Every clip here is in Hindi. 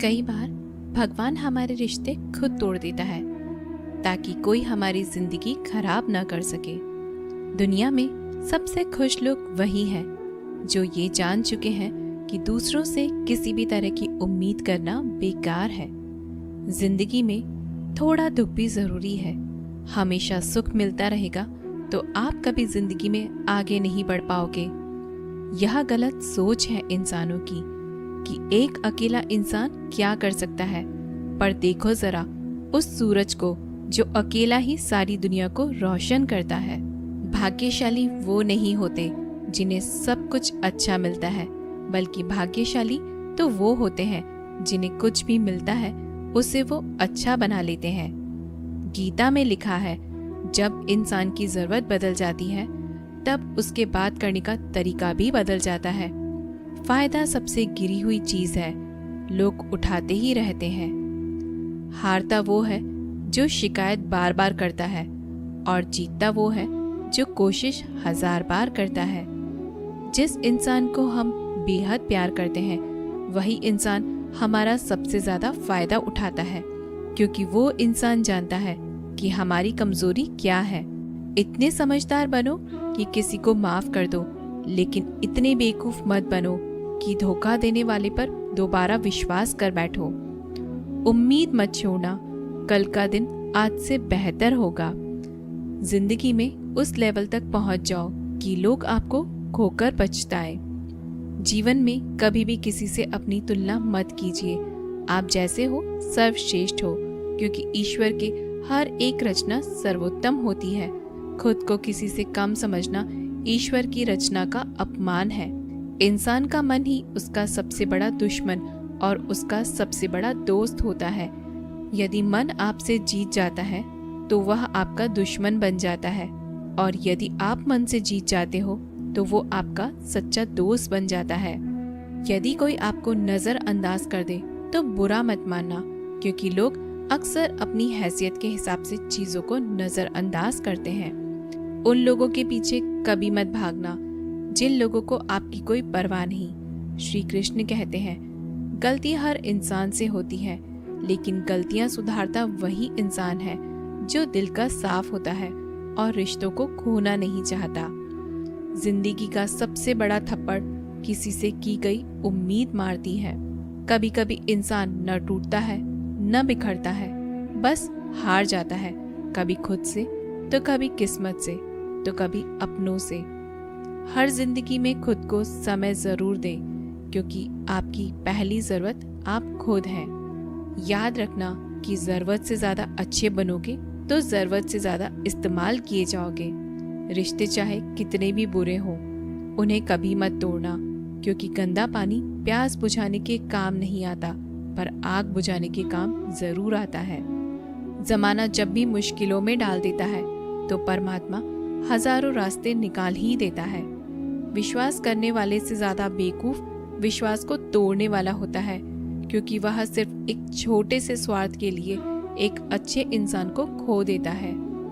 कई बार भगवान हमारे रिश्ते खुद तोड़ देता है ताकि कोई हमारी जिंदगी खराब ना कर सके। दुनिया में सबसे खुश लोग वही हैं जो ये जान चुके हैं कि दूसरों से किसी भी तरह की उम्मीद करना बेकार है। जिंदगी में थोड़ा दुख भी जरूरी है। हमेशा सुख मिलता रहेगा तो आप कभी जिंदगी में आगे नहीं बढ़ पाओगे। यह गलत सोच है इंसानों की कि एक अकेला इंसान क्या कर सकता है, पर देखो जरा उस सूरज को जो अकेला ही सारी दुनिया को रोशन करता है। भाग्यशाली वो नहीं होते जिन्हें सब कुछ अच्छा मिलता है, बल्कि भाग्यशाली तो वो होते हैं जिन्हें कुछ भी मिलता है उसे वो अच्छा बना लेते हैं। गीता में लिखा है, जब इंसान की जरूरत बदल जाती है तब उसके बात करने का तरीका भी बदल जाता है। फायदा सबसे गिरी हुई चीज है, लोग उठाते ही रहते हैं। हारता वो है जो शिकायत बार बार करता है और जीतता वो है जो कोशिश 1000 बार करता है। जिस इंसान को हम बेहद प्यार करते हैं वही इंसान हमारा सबसे ज्यादा फायदा उठाता है, क्योंकि वो इंसान जानता है कि हमारी कमजोरी क्या है। इतने समझदार बनो कि किसी को माफ कर दो, लेकिन इतने बेवकूफ मत बनो कि धोखा देने वाले पर दोबारा विश्वास कर बैठो। उम्मीद मत छोड़ना, कल का दिन आज से बेहतर होगा। जिंदगी में उस लेवल तक पहुंच जाओ कि लोग आपको खोकर पछताएं। जीवन में कभी भी किसी से अपनी तुलना मत कीजिए। आप जैसे हो सर्वश्रेष्ठ हो, क्योंकि ईश्वर के हर एक रचना सर्वोत्तम होती है। खुद को किसी से कम समझना ईश्वर की रचना का अपमान है। इंसान का मन ही उसका सबसे बड़ा दुश्मन और उसका सबसे बड़ा दोस्त होता है। यदि मन आपसे जीत जाता है तो वह आपका दुश्मन बन जाता है, और यदि आप मन से जीत जाते हो तो वो आपका सच्चा दोस्त बन जाता है। यदि कोई आपको नजरअंदाज कर दे तो बुरा मत मानना, क्योंकि लोग अक्सर अपनी हैसियत के हिसाब से चीजों को नजरअंदाज करते हैं। उन लोगों के पीछे कभी मत भागना जिन लोगों को आपकी कोई परवाह नहीं। श्री कृष्ण कहते हैं, गलती हर इंसान से होती है, लेकिन गलतियां सुधारता वही इंसान है जो दिल का साफ होता है और रिश्तों को खोना नहीं चाहता। जिंदगी का सबसे बड़ा थप्पड़ किसी से की गई उम्मीद मारती है। कभी कभी इंसान न टूटता है न बिखरता है, बस हार जाता है, कभी खुद से तो कभी किस्मत से तो कभी अपनों से। हर जिंदगी में खुद को समय जरूर दें, क्योंकि आपकी पहली जरूरत आप खुद हैं। याद रखना कि जरूरत से ज्यादा अच्छे बनोगे तो जरूरत से ज्यादा इस्तेमाल किए जाओगे। रिश्ते चाहे कितने भी बुरे हों, उन्हें कभी मत तोड़ना, क्योंकि गंदा पानी प्यास बुझाने के काम नहीं आता, पर आग बुझाने के काम जरूर आता है। जमाना जब भी मुश्किलों में डाल देता है तो परमात्मा हजारों रास्ते निकाल ही देता है। विश्वास करने वाले से ज्यादा बेवकूफ विश्वास को तोड़ने वाला होता है, क्योंकि वह सिर्फ एक छोटे से स्वार्थ के लिए एक अच्छे इंसान को खो देता है।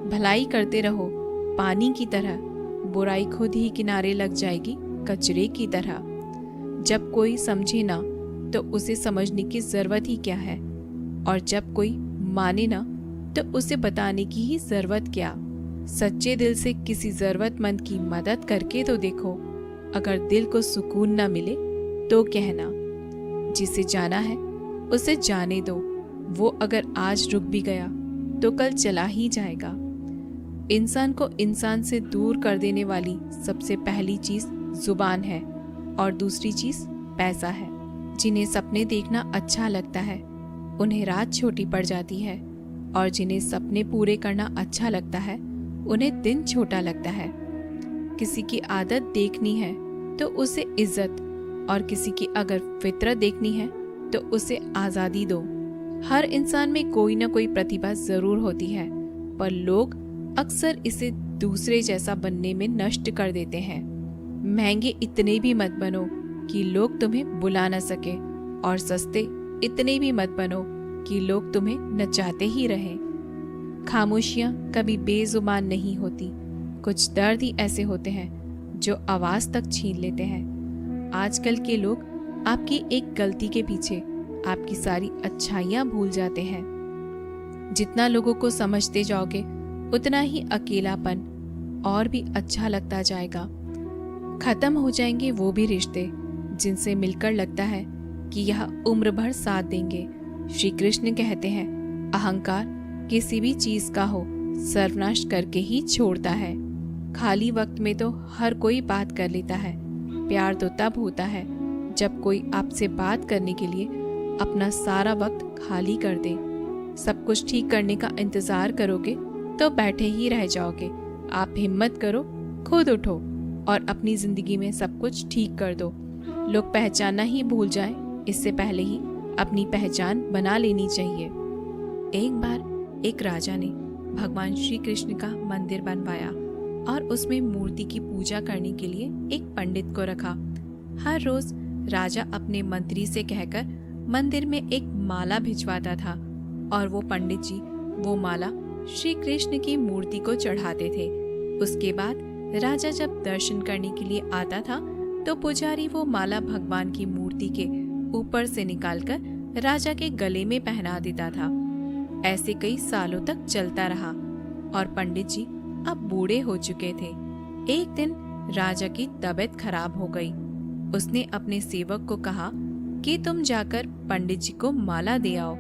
भलाई करते रहो पानी की तरह, बुराई खुद ही किनारे लग जाएगी कचरे की तरह। जब कोई समझे ना तो उसे समझने की जरूरत ही क्या है, और जब कोई माने ना तो उसे बताने की ही जरूरत क्या। सच्चे दिल से किसी जरूरतमंद की मदद करके तो देखो। अगर दिल को सुकून ना मिले तो कहना, जिसे जाना है उसे जाने दो। वो अगर आज रुक भी गया तो कल चला ही जाएगा। इंसान को इंसान से दूर कर देने वाली सबसे पहली चीज जुबान है, और दूसरी चीज पैसा है। जिन्हें सपने देखना अच्छा लगता है उन्हें रात छोटी पड़ जाती है, और जिन्हें सपने पूरे करना अच्छा लगता है उन्हें दिन छोटा लगता है। किसी की आदत देखनी है तो उसे इज्जत, और किसी की अगर फितरत देखनी है तो उसे आजादी दो। हर इंसान में कोई ना कोई प्रतिभा जरूर होती है, पर लोग अक्सर इसे दूसरे जैसा बनने में नष्ट कर देते हैं। महंगे इतने भी मत बनो कि लोग तुम्हें बुला न सके, और सस्ते इतने भी मत बनो कि लोग तुम्हें नचाते ही रहें। खामोशियां कभी बेजुबान नहीं होती। कुछ दर्द ही ऐसे होते हैं जो आवाज तक छीन लेते हैं। आजकल के लोग आपकी एक गलती के पीछे आपकी सारी अच्छाइयाँ भूल जाते हैं। जितना लोगों को समझते जाओगे उतना ही अकेलापन और भी अच्छा लगता जाएगा। खत्म हो जाएंगे वो भी रिश्ते जिनसे मिलकर लगता है कि यह उम्र भर साथ देंगे। श्री कृष्ण कहते हैं, अहंकार किसी भी चीज का हो सर्वनाश करके ही छोड़ता है। खाली वक्त में तो हर कोई बात कर लेता है, प्यार तो तब होता है जब कोई आपसे बात करने के लिए अपना सारा वक्त खाली कर दे। सब कुछ ठीक करने का इंतजार करोगे तो बैठे ही रह जाओगे। आप हिम्मत करो, खुद उठो और अपनी जिंदगी में सब कुछ ठीक कर दो। लोग पहचानना ही भूल जाएं, इससे पहले ही अपनी पहचान बना लेनी चाहिए। एक बार एक राजा ने भगवान श्री कृष्ण का मंदिर बनवाया और उसमें मूर्ति की पूजा करने के लिए एक पंडित को रखा। हर रोज राजा अपने मंत्री से कहकर मंदिर में एक माला भिजवाता था और वो पंडित जी वो माला श्री कृष्ण की मूर्ति को चढ़ाते थे। उसके बाद राजा जब दर्शन करने के लिए आता था तो पुजारी वो माला भगवान की मूर्ति के ऊपर से निकालकर राजा के गले में पहना देता था। ऐसे कई सालों तक चलता रहा और पंडित जी अब बूढ़े हो चुके थे। एक दिन राजा की तबीयत खराब हो गई। उसने अपने सेवक को कहा कि तुम जाकर पंडित जी को माला दे आओ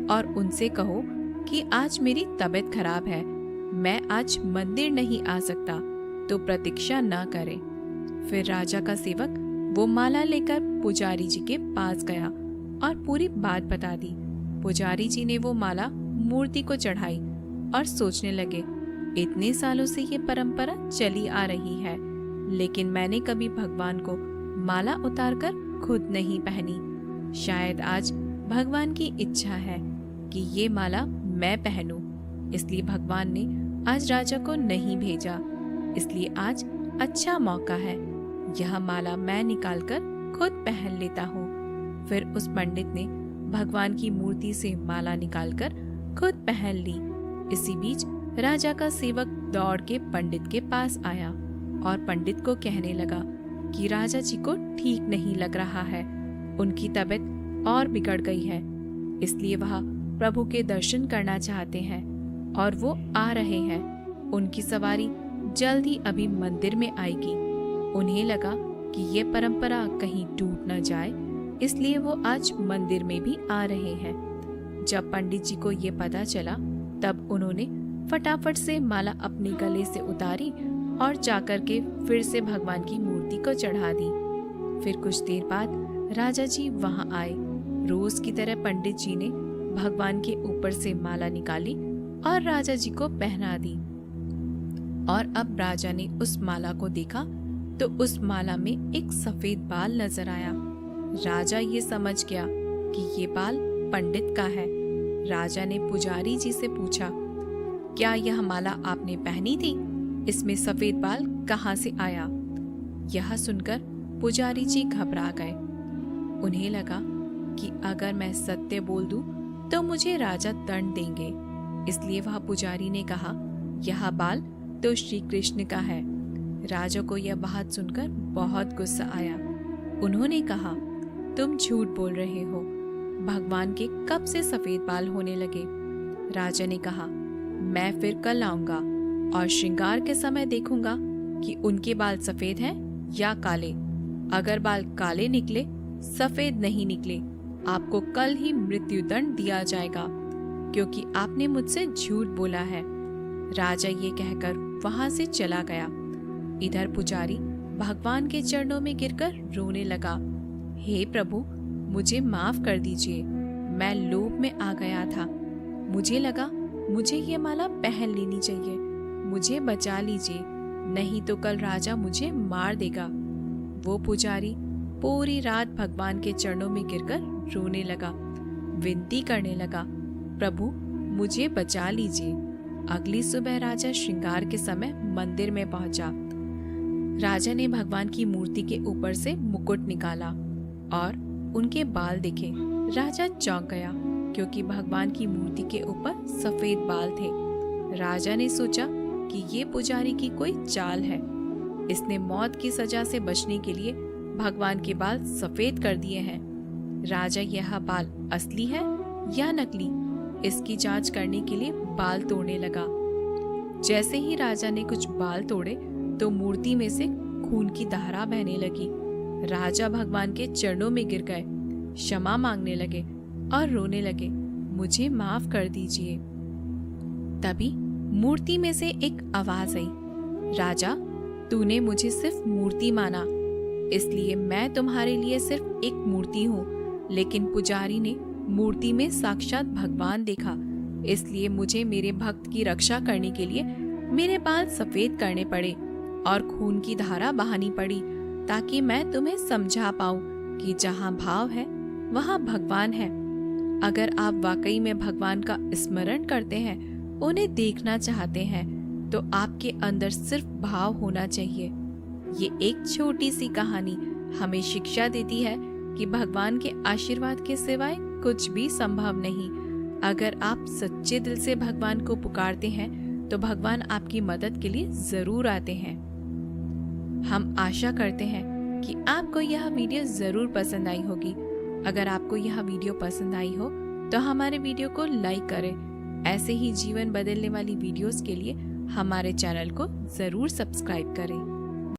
और उनसे कहो कि आज मेरी तबीयत खराब है, मैं आज मंदिर नहीं आ सकता, तो प्रतीक्षा न करें। फिर राजा का सेवक वो माला लेकर पुजारी जी के पास गया और पूरी बात बता दी। पुजारी जी ने वो माला मूर्ति को चढ़ाई और सोचने लगे, इतने सालों से ये परंपरा चली आ रही है, लेकिन मैंने कभी भगवान को माला उतारकर खुद नहीं पहनी। शायद आज भगवान की इच्छा है कि ये माला मैं पहनूं, इसलिए भगवान ने आज राजा को नहीं भेजा। इसलिए आज अच्छा मौका है, यह माला मैं निकालकर खुद पहन लेता हूँ। फिर उस पंडित ने भगवान की मूर्ति से माला निकालकर खुद पहन ली। इसी बीच राजा का सेवक दौड़ के पंडित के पास आया और पंडित को कहने लगा कि राजा जी को ठीक नहीं लग रहा है, उनकी तबीयत और बिगड़ गई है, इसलिए वह प्रभु के दर्शन करना चाहते हैं और वो आ रहे हैं। उनकी सवारी जल्द ही अभी मंदिर में आएगी। उन्हें लगा कि ये परंपरा कहीं टूट न जाए, इसलिए वो आज मंदिर में भी आ रहे हैं। जब पंडित जी को ये पता चला तब उन्होंने फटाफट से माला अपने गले से उतारी और जाकर के फिर से भगवान की मूर्ति को चढ़ा दी। फिर कुछ देर बाद राजा जी वहां आए। रोज की तरह पंडित जी ने भगवान के ऊपर से माला निकाली और राजा जी को पहना दी। और अब राजा ने उस माला को देखा तो उस माला में एक सफेद बाल नजर आया। राजा ये समझ गया कि ये बाल पंडित का है। राजा ने पुजारी जी से पूछा, क्या यह माला आपने पहनी थी? इसमें सफेद बाल कहाँ से आया? यह सुनकर पुजारी जी घबरा गए। उन्हें लगा कि अगर मैं सत्य बोल दूं तो मुझे राजा दंड देंगे, इसलिए वह पुजारी ने कहा, यह बाल तो श्री कृष्ण का है। राजा को यह बात सुनकर बहुत गुस्सा आया। उन्होंने कहा, तुम झूठ बोल रहे हो, भगवान के कब से सफेद बाल होने लगे? राजा ने कहा, मैं फिर कल आऊंगा और श्रृंगार के समय देखूंगा कि उनके बाल सफेद हैं या काले। अगर बाल काले निकले, सफेद नहीं निकले, आपको कल ही मृत्यु दंड दिया जाएगा, क्योंकि आपने मुझसे झूठ बोला है। राजा ये कहकर वहां से चला गया। इधर पुजारी भगवान के चरणों में गिरकर रोने लगा, हे प्रभु, मुझे माफ कर दीजिए, मैं लोभ में आ गया था। मुझे लगा मुझे ये माला पहन लेनी चाहिए, मुझे बचा लीजिए, नहीं तो कल राजा मुझे मार देगा। वो पुजारी पूरी रात भगवान के चरणों में गिरकर रोने लगा, विनती करने लगा, प्रभु मुझे बचा लीजिए। अगली सुबह राजा श्रृंगार के समय मंदिर में पहुंचा। राजा ने भगवान की मूर्ति के ऊपर से मुकुट निकाला और उनके बाल दिखे। राजा चौंक गया, क्योंकि भगवान की मूर्ति के ऊपर सफेद बाल थे। राजा ने सोचा कि ये पुजारी की कोई चाल है, इसने मौत की सजा से बचने के लिए भगवान के बाल सफेद कर दिए हैं। राजा यह बाल असली है या नकली, इसकी जांच करने के लिए बाल तोड़ने लगा। जैसे ही राजा ने कुछ बाल तोड़े तो मूर्ति में से खून की धारा बहने लगी। राजा भगवान के चरणों में गिर गए, क्षमा मांगने लगे और रोने लगे, मुझे माफ कर दीजिए। तभी मूर्ति में से एक आवाज आई, राजा, तूने मुझे सिर्फ मूर्ति माना, इसलिए मैं तुम्हारे लिए सिर्फ एक मूर्ति हूँ। लेकिन पुजारी ने मूर्ति में साक्षात भगवान देखा, इसलिए मुझे मेरे भक्त की रक्षा करने के लिए मेरे बाल सफेद करने पड़े और खून की धारा बहानी पड़ी, ताकि मैं तुम्हें समझा पाऊं कि जहाँ भाव है वहाँ भगवान है। अगर आप वाकई में भगवान का स्मरण करते हैं, उन्हें देखना चाहते हैं, तो आपके अंदर सिर्फ भाव होना चाहिए। ये एक छोटी सी कहानी हमें शिक्षा देती है कि भगवान के आशीर्वाद के सिवाय कुछ भी संभव नहीं। अगर आप सच्चे दिल से भगवान को पुकारते हैं तो भगवान आपकी मदद के लिए जरूर आते हैं। हम आशा करते हैं कि आपको यह वीडियो जरूर पसंद आई होगी। अगर आपको यह वीडियो पसंद आई हो तो हमारे वीडियो को लाइक करें। ऐसे ही जीवन बदलने वाली वीडियोस के लिए हमारे चैनल को जरूर सब्सक्राइब करें।